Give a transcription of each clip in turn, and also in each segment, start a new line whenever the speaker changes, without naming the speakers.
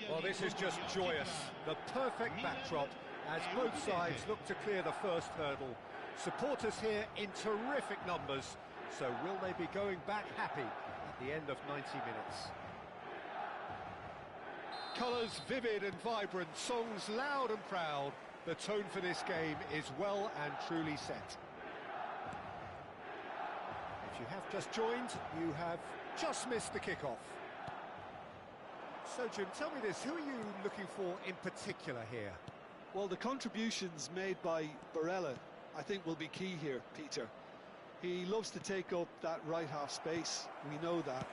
Well, this is just joyous. The perfect backdrop as both sides look to clear the first hurdle. Supporters here in terrific numbers. So will they be going back happy at the end of 90 minutes? Colours vivid and vibrant, songs loud and proud. The tone for this game is well and truly set. If you have just joined, you have just missed the kickoff. So, Jim, tell me this, who are you looking for in particular here?
Well, the contributions made by Barella, I think, will be key here, Peter. He loves to take up that right half space, we know that.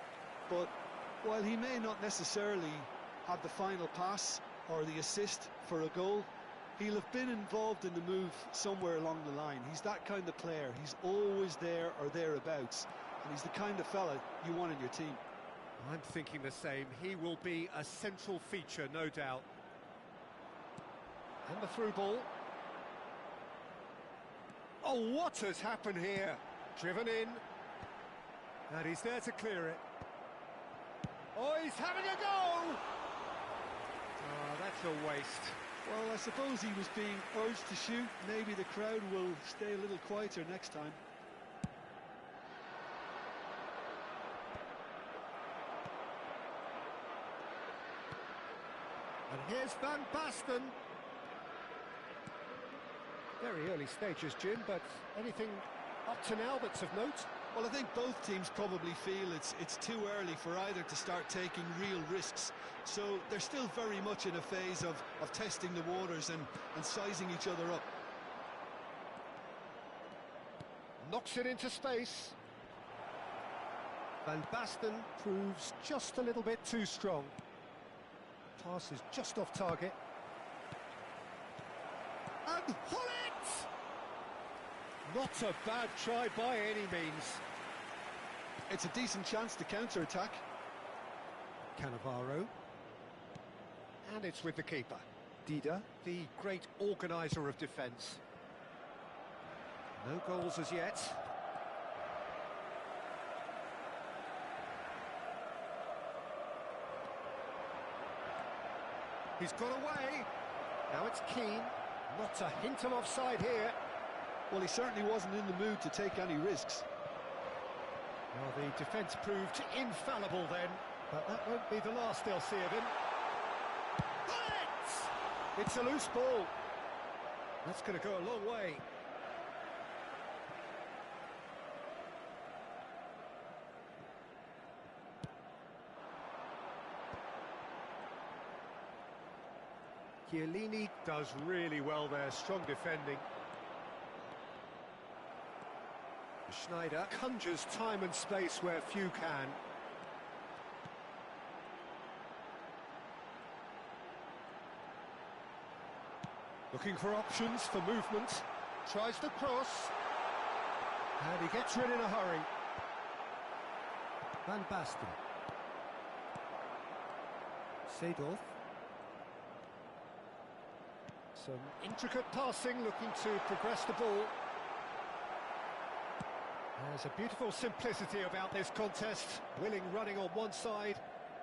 But while he may not necessarily have the final pass or the assist for a goal, he'll have been involved in the move somewhere along the line. He's that kind of player. He's always there or thereabouts. And he's the kind of fella you want in your team.
I'm thinking the same. He will be a central feature, no doubt. And the through ball. Oh, what has happened here? Driven in. And he's there to clear it. Oh, he's having a go! Oh, that's a waste.
Well, I suppose he was being urged to shoot. Maybe the crowd will stay a little quieter next time.
And here's Van Basten. Very early stages, Jim, but anything up to now that's of note?
Well, I think both teams probably feel it's too early for either to start taking real risks. So they're still very much in a phase of testing the waters and sizing each other up.
Knocks it into space. Van Basten proves just a little bit too strong. Pass is just off target. And Hullet! Not a bad try by any means.
It's a decent chance to counter-attack.
Cannavaro. And it's with the keeper. Dida, the great organiser of defence. No goals as yet. He's got away. Now it's Keane. Not a hint of offside here.
Well, he certainly wasn't in the mood to take any risks.
Well, the defence proved infallible then, but that won't be the last they'll see of him. Bullet! It's a loose ball. That's going to go a long way. Chiellini does really well there, strong defending. Schneider conjures time and space where few can. Looking for options for movement. Tries the cross. And he gets rid in a hurry. Van Basten. Seedorf. Some intricate passing, looking to progress the ball. There's a beautiful simplicity about this contest. Willing running on one side,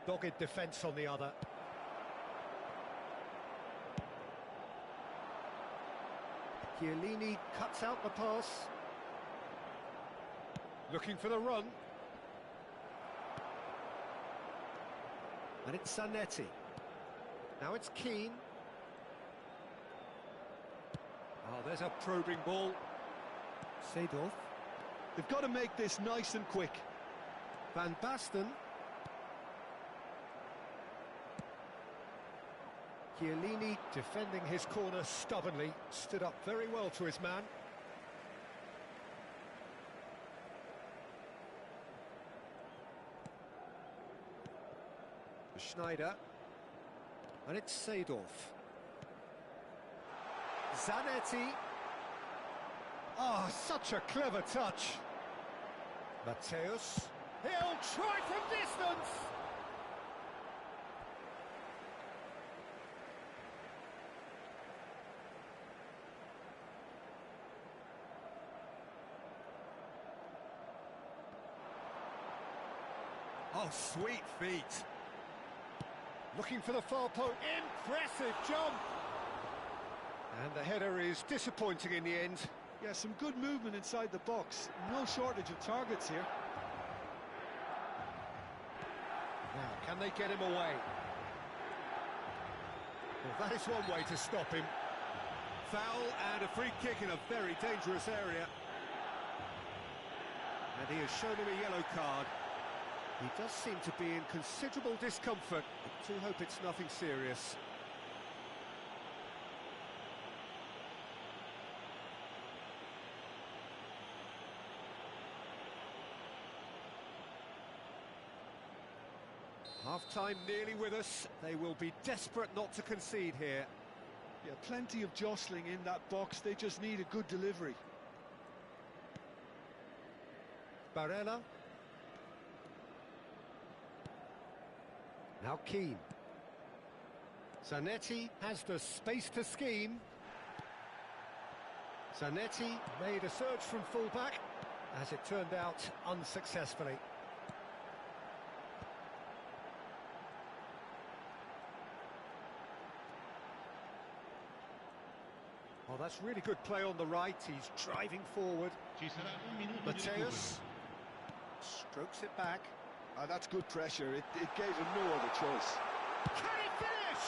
dogged defence on the other. Chiellini cuts out the pass. Looking for the run. And it's Zanetti. Now it's Keane. Oh, there's a probing ball. Seedorf.
They've got to make this nice and quick.
Van Basten. Chiellini defending his corner stubbornly. Stood up very well to his man. Schneider. And it's Seedorf. Zanetti. Oh, such a clever touch. Mateus. He'll try from distance. Oh, sweet feet. Looking for the far post. Impressive jump! And the header is disappointing in the end.
Yeah, some good movement inside the box. No shortage of targets here.
Now, can they get him away? Well, that is one way to stop him. Foul and a free kick in a very dangerous area. And he has shown him a yellow card. He does seem to be in considerable discomfort. I do hope it's nothing serious. Half-time nearly with us. They will be desperate not to concede here.
Yeah, plenty of jostling in that box. They just need a good delivery.
Barella. Now Keane. Zanetti has the space to scheme. Zanetti made a surge from full-back, as it turned out unsuccessfully. Oh, that's really good play on the right. He's driving forward. Mateus strokes it back.
That's good pressure. It gave him no other choice.
Can he finish?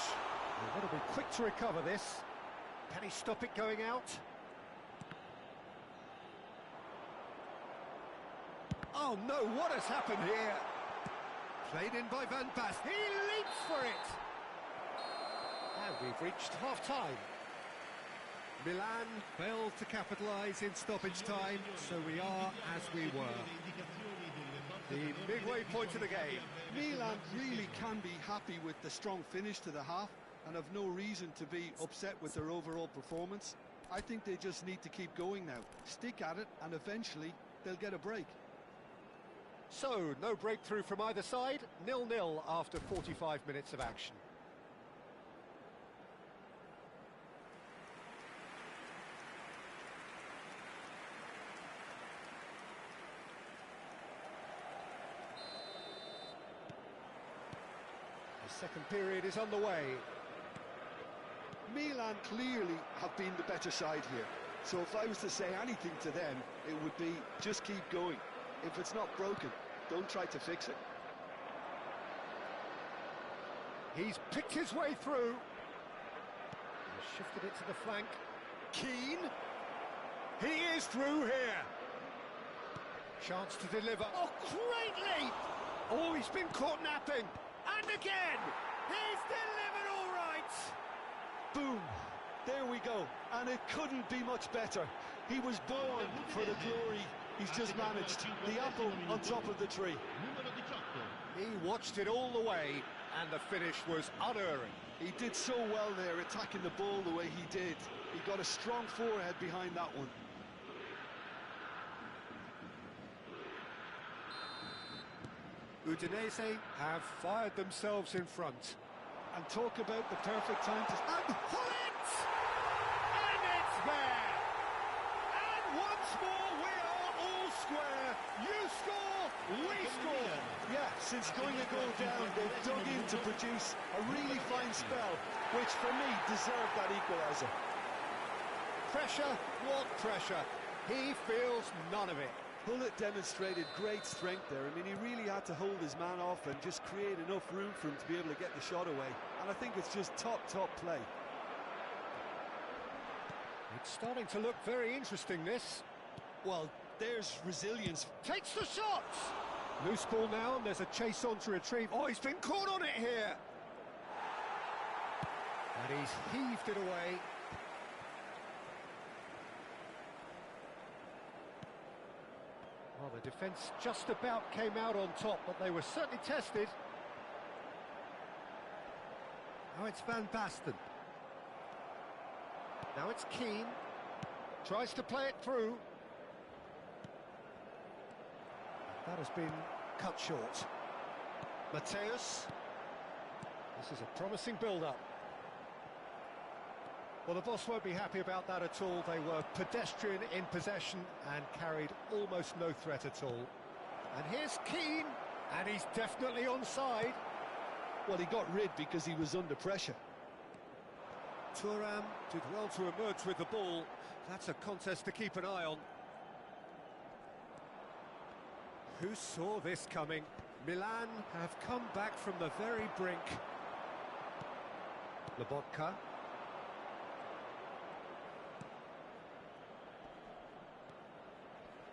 They've got to be quick to recover this. Can he stop it going out? Oh no, what has happened here? Played in by Van Basten. He leaps for it. And we've reached half-time. Milan failed to capitalise in stoppage time, so we are as we were. The midway point of the game.
Milan really can be happy with the strong finish to the half and have no reason to be upset with their overall performance. I think they just need to keep going now. Stick at it and eventually they'll get a break.
So, no breakthrough from either side. 0-0 after 45 minutes of action. The second period is underway.
Milan clearly have been the better side here. So if I was to say anything to them, it would be just keep going. If it's not broken, don't try to fix it.
He's picked his way through. He's shifted it to the flank. Keane. He is through here. Chance to deliver. Oh, great leap! Oh, he's been caught napping. And again! He's delivered all right!
Boom! There we go. And it couldn't be much better. He was born for the glory. He's just managed. The apple on top of the tree.
He watched it all the way, and the finish was unerring.
He did so well there, attacking the ball the way he did. He got a strong forehead behind that one.
Udinese have fired themselves in front.
And talk about the perfect time to...
And Hullet! And it's there! And once more we are all square. You score, we score!
Yeah, since going a goal down, they've dug in to produce a really fine spell, which for me deserved that equaliser.
Pressure? What pressure? He feels none of it.
Hullet demonstrated great strength there. I mean, he really had to hold his man off and just create enough room for him to be able to get the shot away. And I think it's just top play.
It's starting to look very interesting, this.
Well, there's resilience.
Takes the shots! Loose ball now, and there's a chase on to retrieve. Oh, he's been caught on it here! And he's heaved it away. Well, the defence just about came out on top, but they were certainly tested. Now it's Van Basten. Now it's Keane. Tries to play it through. That has been cut short. Mateus. This is a promising build-up. Well, the boss won't be happy about that at all. They were pedestrian in possession and carried almost no threat at all. And here's Keane, and he's definitely onside.
Well, he got rid because he was under pressure.
Thuram did well to emerge with the ball. That's a contest to keep an eye on. Who saw this coming? Milan have come back from the very brink. Lobotka.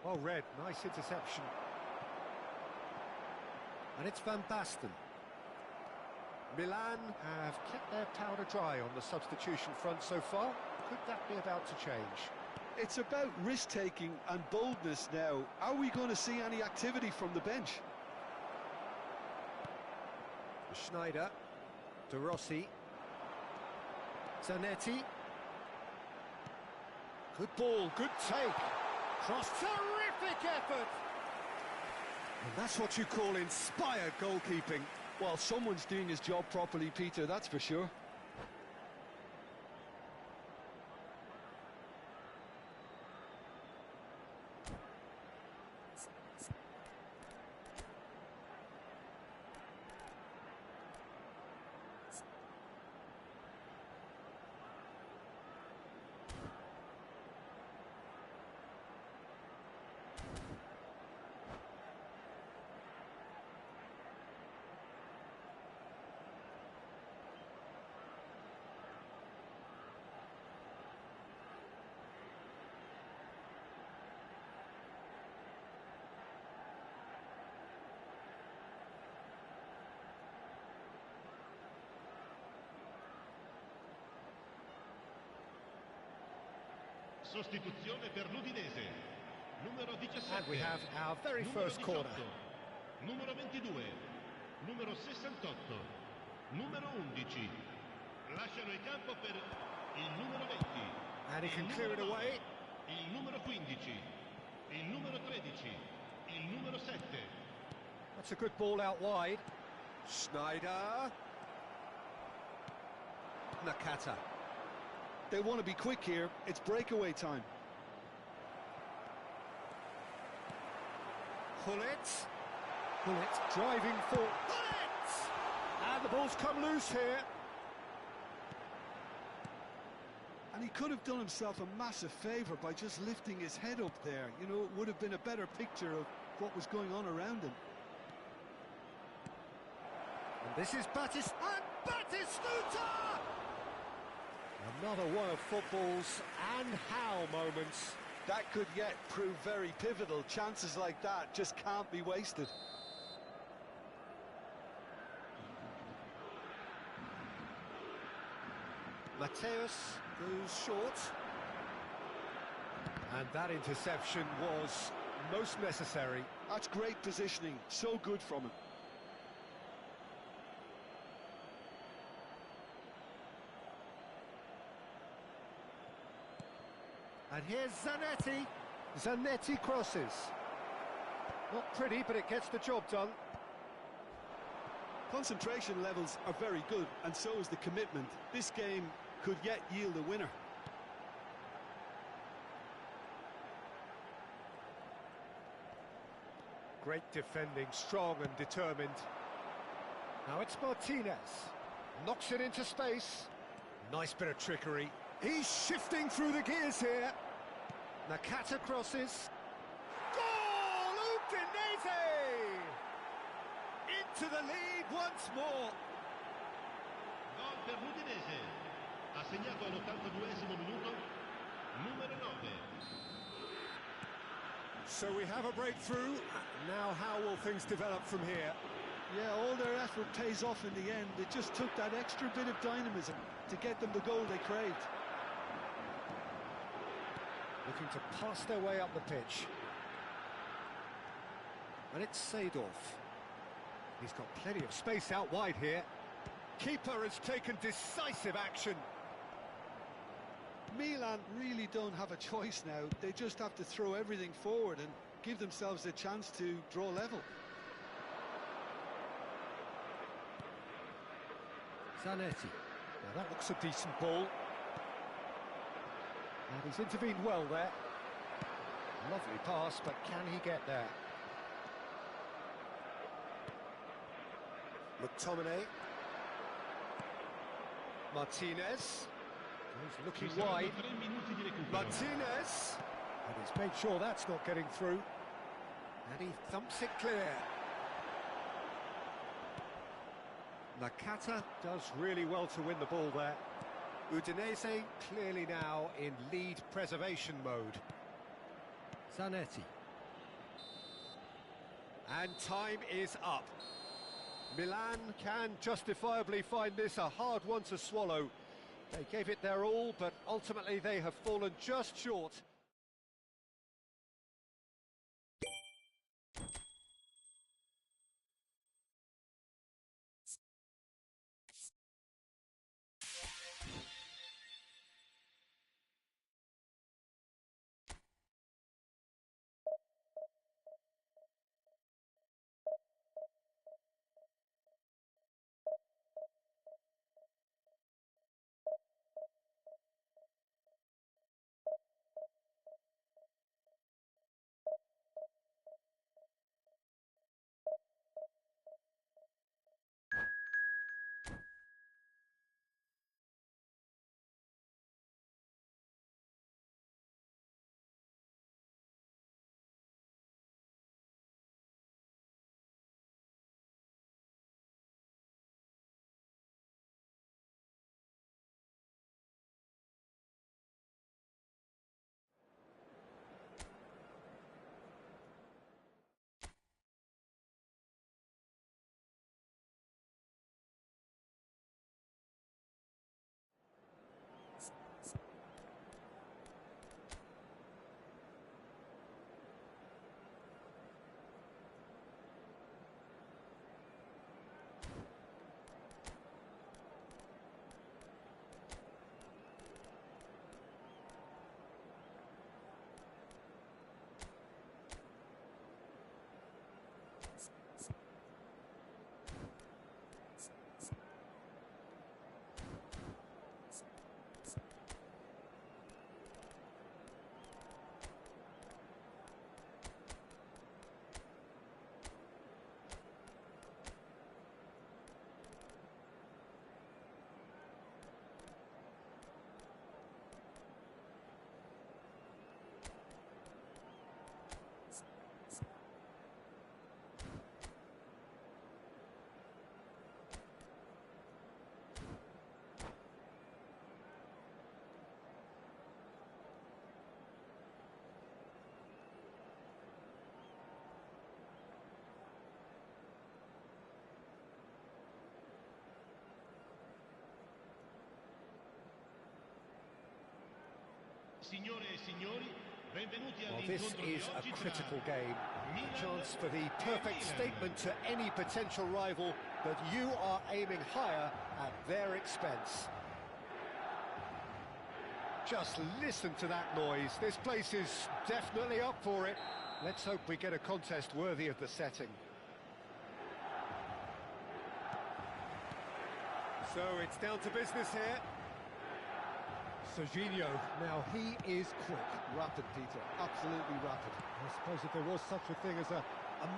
Well read, nice interception. And it's Van Basten. Milan have kept their powder dry on the substitution front so far. Could that be about to change?
It's about risk-taking and boldness now. Are we going to see any activity from the bench?
Schneider, De Rossi, Zanetti. Good ball, good take. Cross, terrific effort! And that's what you call inspired goalkeeping.
Well, someone's doing his job properly, Peter, that's for sure.
Sostituzione per l'Udinese. Numero 17.
And we have our very first
18,
corner.
Numero 22. Numero 68. Numero 11. Lasciano il campo per il numero 20.
And he can
il
clear it
numero 9,
away.
Il numero 15. Il numero 13. Il numero 7.
That's a good ball out wide. Schneider. Nakata.
They want to be quick here. It's breakaway time.
Gullit. Gullit driving for Gullit! And the ball's come loose here.
And he could have done himself a massive favour by just lifting his head up there. You know, it would have been a better picture of what was going on around him.
And this is Batistuta! Another one of football's and how moments.
That could yet prove very pivotal. Chances like that just can't be wasted.
Mateus goes short. And that interception was most necessary.
That's great positioning. So good from him.
And here's Zanetti. Zanetti crosses. Not pretty, but it gets the job done.
Concentration levels are very good, and so is the commitment. This game could yet yield a winner.
Great defending, strong and determined. Now it's Martinez. Knocks it into space. Nice bit of trickery. He's shifting through the gears here. Nakata crosses. Goal! Udinese! Into the lead once more.
Gol per l'Udinese. Ha segnato all'82esimo minuto. Numero 9.
So we have a breakthrough. Now how will things develop from here?
Yeah, all their effort pays off in the end. It just took that extra bit of dynamism to get them the goal they craved.
Looking to pass their way up the pitch. And it's Seedorf. He's got plenty of space out wide here. Keeper has taken decisive action.
Milan really don't have a choice now. They just have to throw everything forward and give themselves a chance to draw level.
Zanetti. Now that looks a decent ball. And he's intervened well there. Lovely pass, but can he get there? McTominay. Martinez. He's looking
Ci saranno
wide.
3 minuti di recupero.
Martinez. And he's made sure that's not getting through. And he thumps it clear. Nakata does really well to win the ball there. Udinese clearly now in lead preservation mode. Zanetti. And time is up. Milan can justifiably find this a hard one to swallow. They gave it their all, but ultimately they have fallen just short.
Signore e signori, benvenuti
Well, this
all'incontro di
is a
oggi
critical
tra
game,
Milan
a chance for the
e
perfect
Milan.
statement to any potential rival that you are aiming higher at their expense. Just listen to that noise. This place is definitely up for it. Let's hope we get a contest worthy of the setting. So it's down to business here. Serginho, now he is quick.
Rapid, Peter, absolutely rapid.
I suppose if there was such a thing as a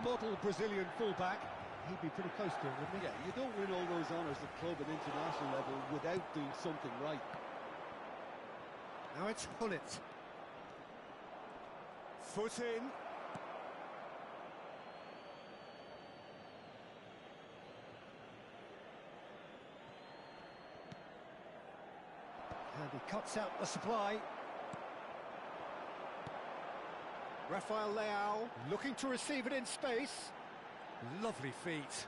model Brazilian fullback, he'd be pretty close to it, wouldn't he?
Yeah, you don't win all those honours at club and international level without doing something right.
Now it's Hullet. Foot in. And he cuts out the supply. Rafael Leao looking to receive it in space. Lovely feet.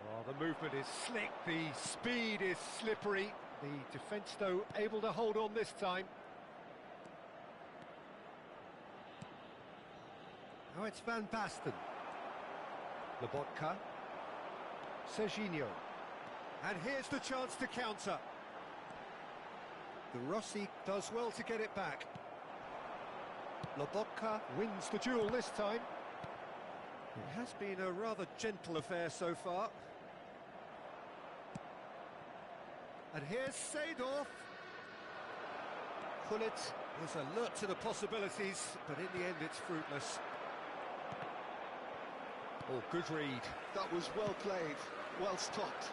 Oh, the movement is slick, the speed is slippery. The defence, though, able to hold on this time. Now it's Van Basten. Lobotka. Serginho. And here's the chance to counter. The Rossi does well to get it back. Lobotka wins the duel this time. It has been a rather gentle affair so far. And here's Seedorf. Hullet was alert to the possibilities, but in the end it's fruitless. Oh, good read.
That was well played, well stopped.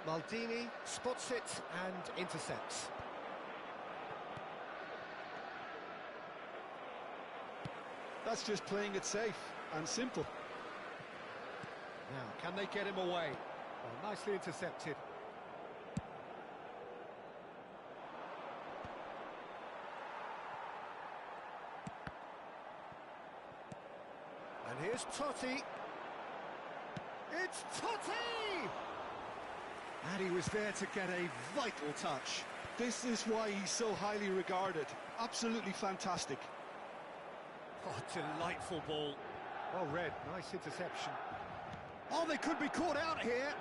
Maldini spots it and intercepts.
That's just playing it safe and simple.
Now, can they get him away? Well, nicely intercepted. And here's Totti. It's Totti! And he was there to get a vital touch.
This is why he's so highly regarded. Absolutely fantastic.
Oh, delightful ball. Well read, nice interception. Oh, they could be caught out here.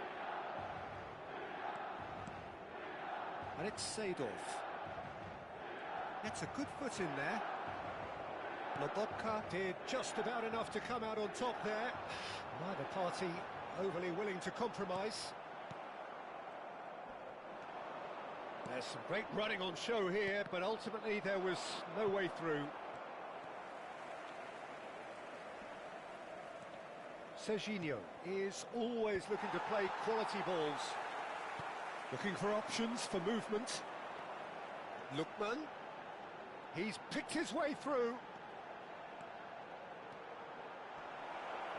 And it's Seedorf. Gets a good foot in there. Lobotka did just about enough to come out on top there. Neither party overly willing to compromise. There's some great running on show here, but ultimately there was no way through. Serginho is always looking to play quality balls. Looking for options for movement. Lookman. He's picked his way through.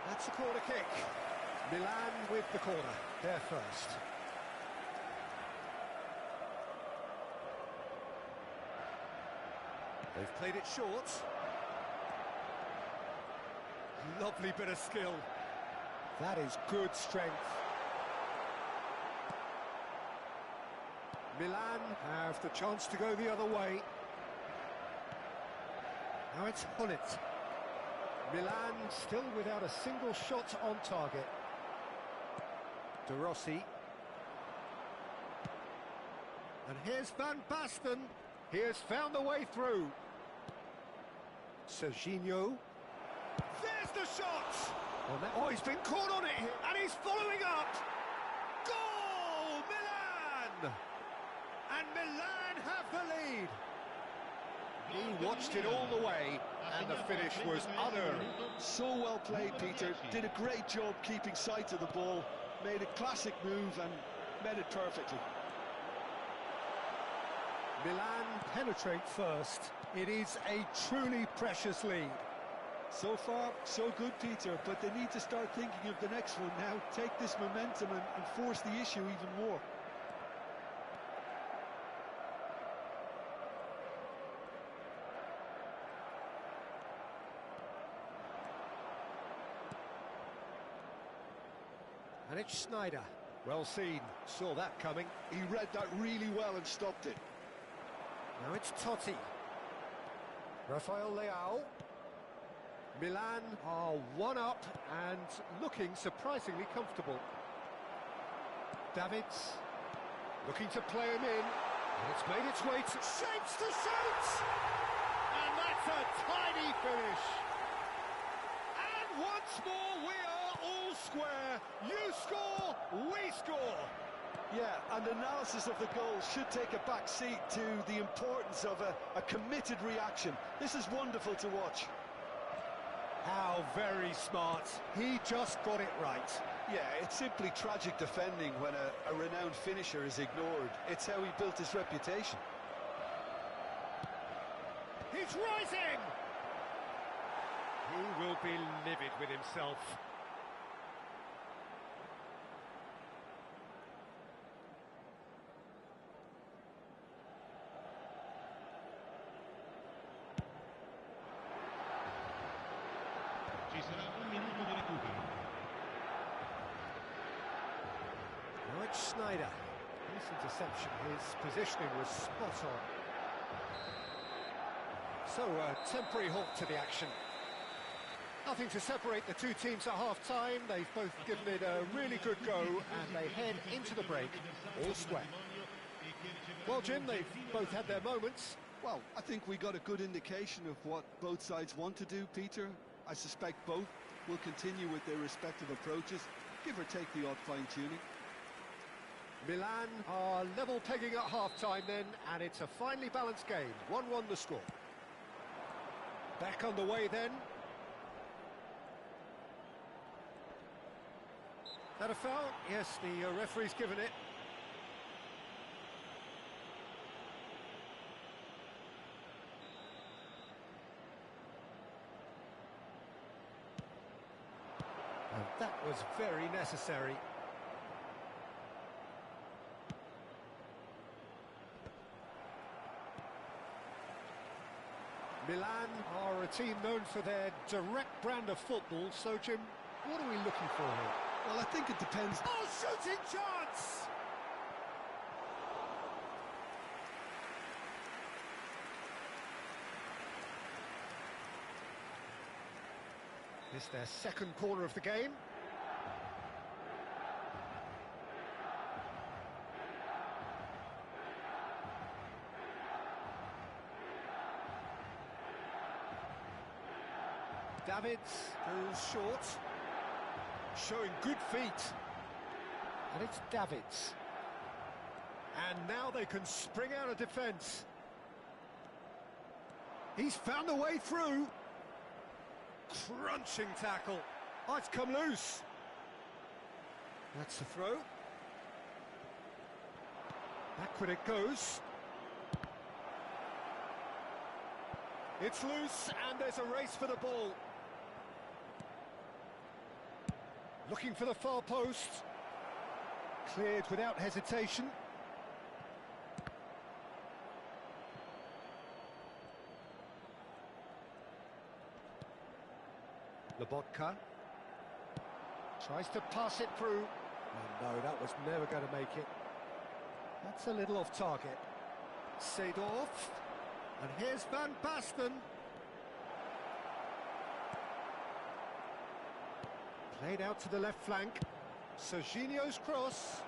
That's a corner kick. Milan with the corner. There first. They've played it short. Lovely bit of skill. That is good strength. Milan have the chance to go the other way. Now it's Hullet. Milan still without a single shot on target. De Rossi. And here's Van Basten. He has found the way through. Serginho. There's the shot! Oh, he's been caught on it, and he's following up! Goal! Milan! And Milan have the lead! He watched it all the way, and the finish was unearned.
So well played, Peter. Did a great job keeping sight of the ball. Made a classic move and met it perfectly.
Milan penetrate first. It is a truly precious lead.
So far, so good, Peter, but they need to start thinking of the next one now. Take this momentum and force the issue even more.
And it's Sneijder. Well seen. Saw that coming.
He read that really well and stopped it.
Now it's Totti. Rafael Leao. Milan are one up and looking surprisingly comfortable. Davids looking to play him in. And it's made its way to shapes to shoot! And that's a tiny finish. And once more we are all square. You score, we score.
Yeah, and analysis of the goal should take a back seat to the importance of a committed reaction. This is wonderful to watch.
How very smart. He just got it right.
Yeah, it's simply tragic defending when a renowned finisher is ignored. It's how he built his reputation.
He's rising! He will be livid with himself.
Ci sarà un minuto di recupero.
Now it's Sneijder. This interception, his positioning was spot on. So, a temporary halt to the action. Nothing to separate the two teams at half-time. They've both given it a really good go, and they head into the break all square. Well, Jim, they've both had their moments.
Well, I think we got a good indication of what both sides want to do, Peter. I suspect both will continue with their respective approaches, give or take the odd fine-tuning.
Milan are level pegging at half-time then, and it's a finely balanced game. 1-1 the score. Back underway then. That a foul? Yes, the referee's given it. And that was very necessary. Milan are a team known for their direct brand of football, so Jim, what are we looking for here?
Well, I think it depends.
Oh, shooting chance! This is their second corner of the game. Davids goes short, showing good feet, and it's Davids. And now they can spring out of defence. He's found a way through. Crunching tackle. Oh, it's come loose. That's the throw. Backward it goes. It's loose, and there's a race for the ball. Looking for the far post. Cleared without hesitation. Lobotka tries to pass it through. Oh no, that was never going to make it. That's a little off target. Seedorf. And here's Van Basten. Played out to the left flank. Serginho's cross.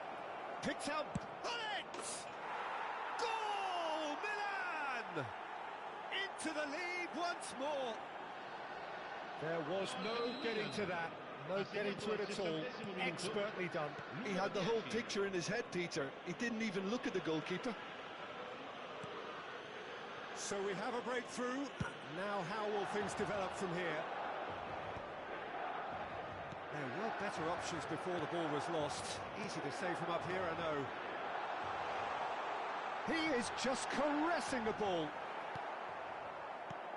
Picked out. On it! Goal! Milan! Into the lead once more. There was no getting to that. No getting to it at all. Expertly done.
He had the whole picture in his head, Peter. He didn't even look at the goalkeeper.
So we have a breakthrough. Now how will things develop from here? There were better options before the ball was lost. Easy to save from up here, I know. He is just caressing the ball.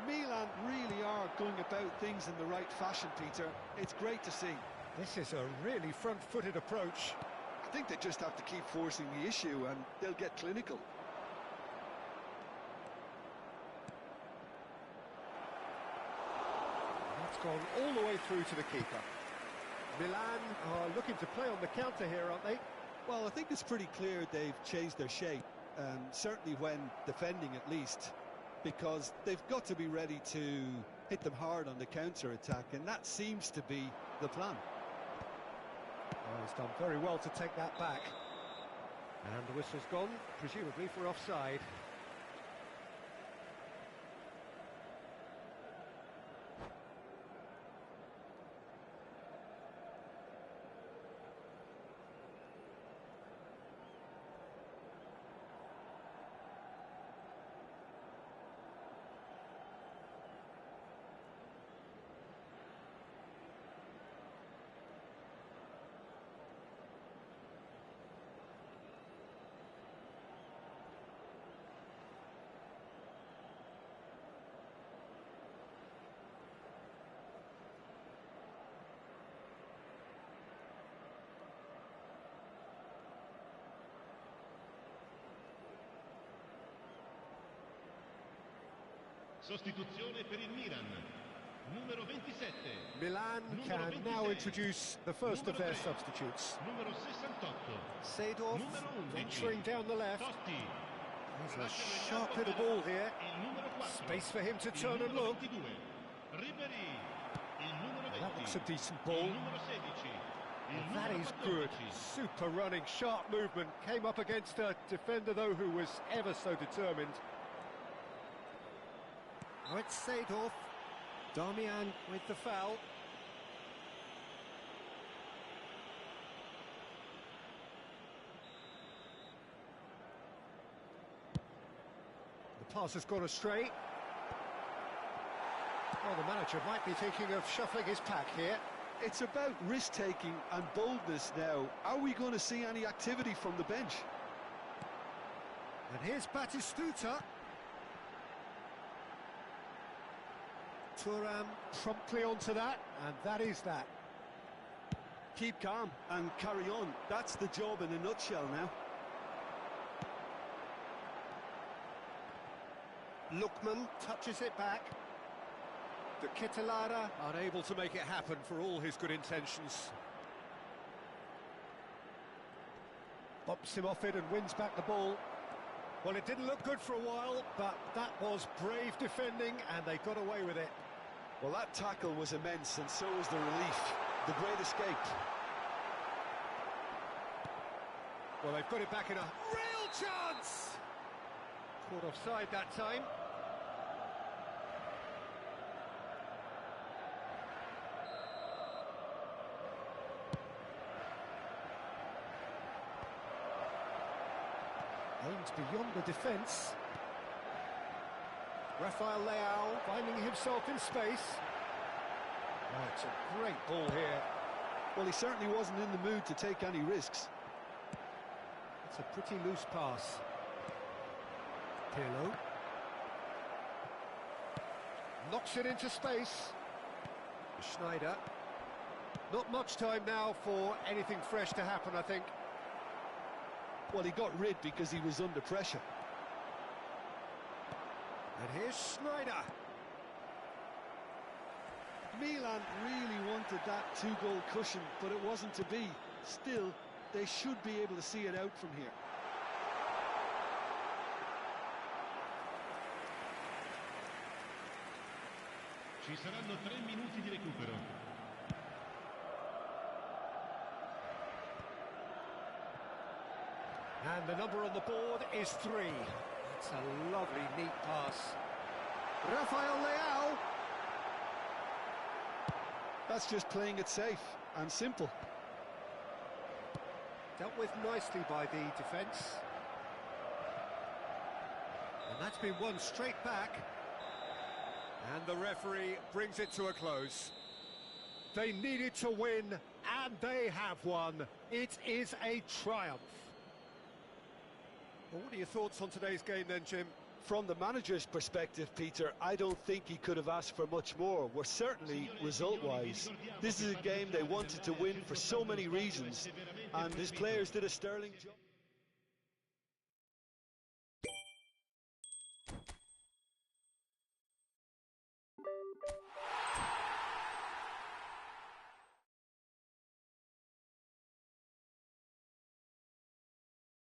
Milan really are going about things in the right fashion, Peter. It's great to see.
This is a really front-footed approach.
I think they just have to keep forcing the issue and they'll get clinical.
That's gone all the way through to the keeper. Milan are looking to play on the counter here, aren't they?
Well, I think it's pretty clear they've changed their shape, certainly when defending at least, because they've got to be ready to hit them hard on the counter-attack, and that seems to be the plan.
Oh, he's done very well to take that back. And the whistle's gone, presumably for offside.
Sostituzione per il Milan. Numero 27.
Milan can now introduce the first of their substitutes.
Numero 68.
Seedorf
Numero 11.
venturing down the left.
Totti.
There's a sharp little ball here.
Il numero 4.
Space for him to
Il
turn and
numero
look.
22. Ribéry. Il numero 20.
That looks a decent
Il
ball.
numero 16. Il
That
numero
is
14.
good. Super running, sharp movement. Came up against a defender, though, who was ever so determined. Oh, it's Seedorf. Darmian with the foul. The pass has gone astray. Well, the manager might be thinking of shuffling his pack here.
It's about risk-taking and boldness now. Are we going to see any activity from the bench?
And here's Batistuta. Thuram promptly onto that, and that is that.
Keep calm and carry on. That's the job in a nutshell now.
Lookman touches it back. De Ketelaere unable to make it happen for all his good intentions. Bumps him off it and wins back the ball. Well, it didn't look good for a while, but that was brave defending and they got away with it.
Well, that tackle was immense, and so was the relief. The great escape.
Well, they've got it back in a real chance! Caught offside that time. Aims beyond the defence. Rafael Leao finding himself in space. Oh, it's a great ball here.
Well, he certainly wasn't in the mood to take any risks.
It's a pretty loose pass. Pirlo. Knocks it into space. Schneider. Not much time now for anything fresh to happen, I think.
Well, he got rid because he was under pressure.
And here's Schneider.
Milan really wanted that two-goal cushion, but it wasn't to be. Still, they should be able to see it out from here.
Ci saranno 3 minuti di recupero.
And the number on the board is 3. It's a lovely, neat pass. Rafael Leao.
That's just playing it safe and simple.
Dealt with nicely by the defence. And that's been won straight back. And the referee brings it to a close. They needed to win, and they have won. It is a triumph. Well, what are your thoughts on today's game then, Jim?
From the manager's perspective, Peter, I don't think he could have asked for much more. Well, certainly result-wise. This is a game they wanted to win for so many reasons, and his players did a sterling job.